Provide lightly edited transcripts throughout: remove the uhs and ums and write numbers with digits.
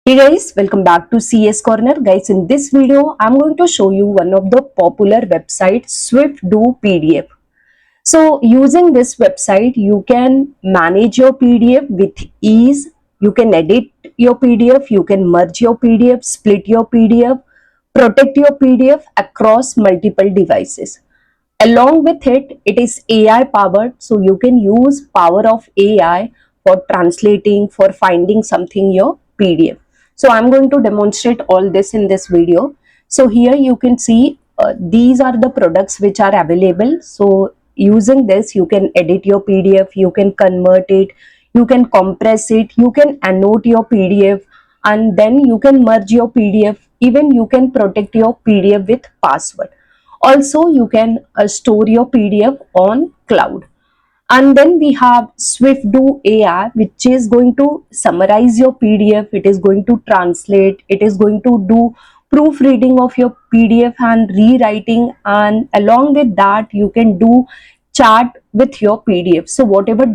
Hey guys, welcome back to CS Corner. Guys, in this video, I'm going to show you one of the popular websites, SwifDo PDF. So using this website, you can manage your PDF with ease. You can edit your PDF, you can merge your PDF, split your PDF, protect your PDF across multiple devices. Along with it, it is AI powered, so you can use power of AI for translating, for finding something your PDF. So I'm going to demonstrate all this in this video. So here you can see these are the products which are available. So using this, you can edit your PDF, you can convert it, you can compress it, you can annotate your PDF, and then you can merge your PDF. Even you can protect your PDF with password. Also, you can store your PDF on cloud. And then we have SwiftDo AI, which is going to summarize your PDF. It is going to translate. It is going to do proofreading of your PDF and rewriting. And along with that, you can do chat with your PDF. So whatever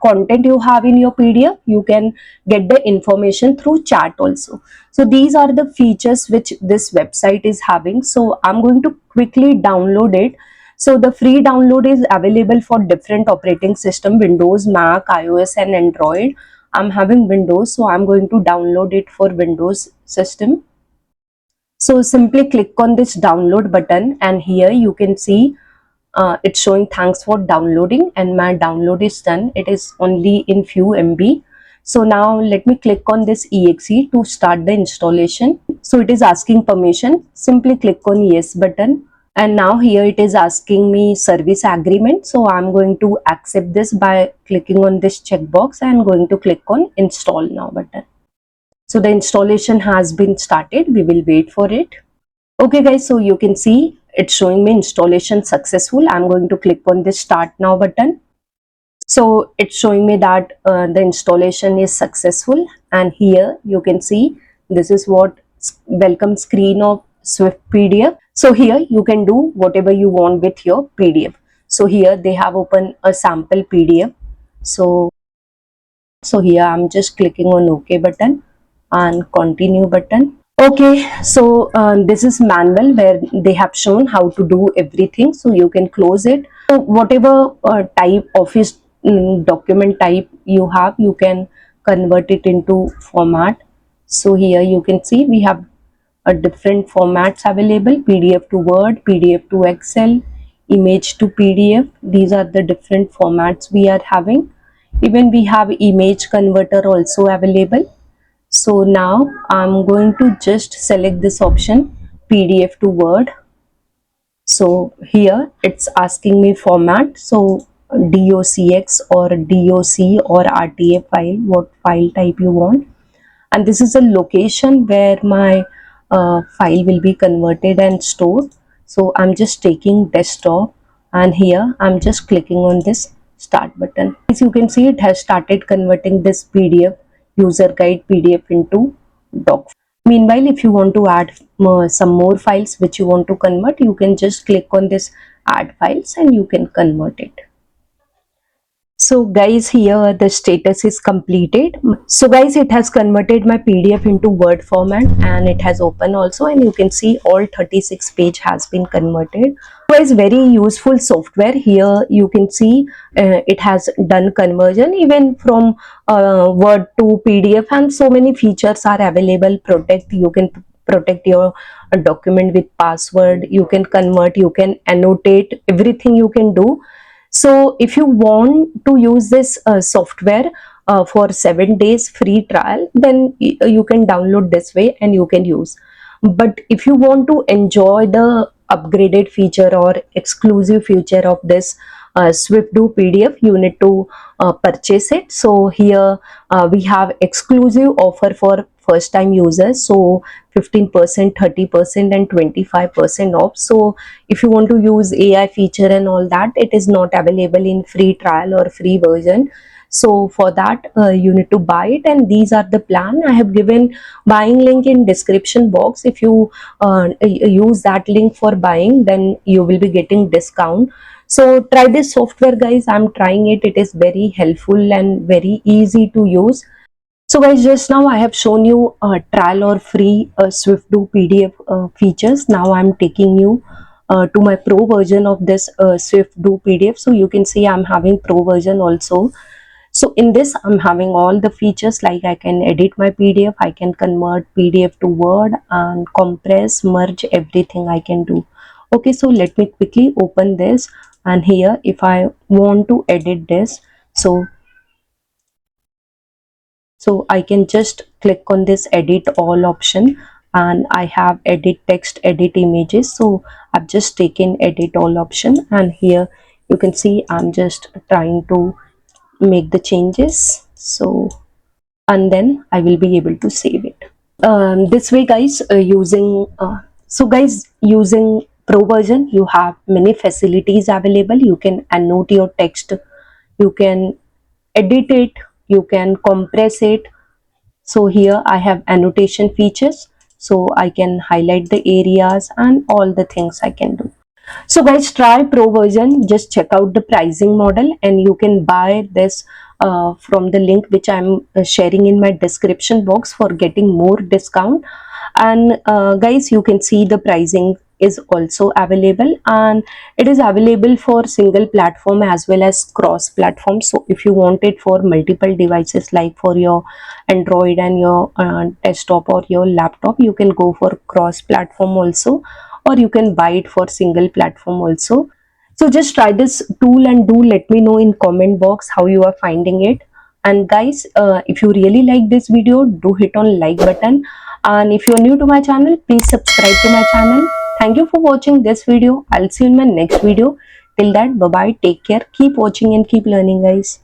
content you have in your PDF, you can get the information through chat also. So these are the features which this website is having. So I'm going to quickly download it. So the free download is available for different operating system, Windows, Mac, iOS and Android. I'm having Windows, so I'm going to download it for Windows system. So simply click on this download button, and here you can see it's showing thanks for downloading, and my download is done. It is only in few MB. So now let me click on this exe to start the installation. So it is asking permission. Simply click on yes button. And now here it is asking me service agreement. So I'm going to accept this by clicking on this checkbox and going to click on install now button. So the installation has been started. We will wait for it. Okay guys, so you can see it's showing me installation successful. I'm going to click on this start now button. So it's showing me that the installation is successful, and here you can see this is what welcome screen of Swift PDF. So here you can do whatever you want with your PDF. So here they have opened a sample PDF. So here I'm just clicking on OK button and continue button. Okay, so this is manual where they have shown how to do everything. So you can close it. So whatever type office document type you have, you can convert it into format. So here you can see we have different formats available: PDF to Word, PDF to Excel, image to PDF. These are the different formats we are having. Even we have image converter also available. So now I'm going to just select this option, PDF to Word. So here it's asking me format. So DOCX or DOC or RTA file, what file type you want. And this is a location where my file will be converted and stored. So I'm just taking desktop, and here I'm just clicking on this start button. As you can see, it has started converting this PDF user guide PDF into doc. Meanwhile, if you want to add some more files which you want to convert, you can just click on this add files and you can convert it. So guys, here the status is completed. So guys, it has converted my PDF into Word format, and it has opened also, and you can see all 36 page has been converted. Guys, very useful software. Here you can see it has done conversion even from Word to PDF, and so many features are available. You can protect your document with password, you can convert, you can annotate, everything you can do. So if you want to use this software for 7 days free trial, then you can download this way and you can use. But if you want to enjoy the upgraded feature or exclusive feature of this SwifDo PDF, you need to purchase it. So here we have exclusive offer for first time users, so 15%, 30% and 25% off. So if you want to use AI feature and all that, it is not available in free trial or free version. So for that you need to buy it, and these are the plan. I have given buying link in description box. If you use that link for buying, then you will be getting discount. So try this software guys. I'm trying it. It is very helpful and very easy to use. So guys, just now I have shown you trial or free SwiftDo PDF features. Now I'm taking you to my pro version of this SwiftDo PDF. So you can see I'm having pro version also. So in this, I'm having all the features, like I can edit my PDF, I can convert PDF to Word and compress, merge, everything I can do. Okay, so let me quickly open this, and here if I want to edit this, so I can just click on this edit all option, and I have edit text, edit images. So I've just taken edit all option, and here you can see I'm just trying to make the changes. So, and then I will be able to save it. This way guys, using pro version, you have many facilities available. You can annotate your text, you can edit it, you can compress it. So here I have annotation features, so I can highlight the areas and all the things I can do. So guys, try pro version, just check out the pricing model, and you can buy this from the link which I'm sharing in my description box for getting more discount. And guys, you can see the pricing is also available, and it is available for single platform as well as cross platform. So if you want it for multiple devices, like for your Android and your desktop or your laptop, you can go for cross platform also, or you can buy it for single platform also. So just try this tool and do let me know in comment box how you are finding it. And guys, if you really like this video, do hit on like button, and if you are new to my channel, please subscribe to my channel. Thank you for watching this video. I'll see you in my next video. Till that, bye bye, take care, keep watching and keep learning guys.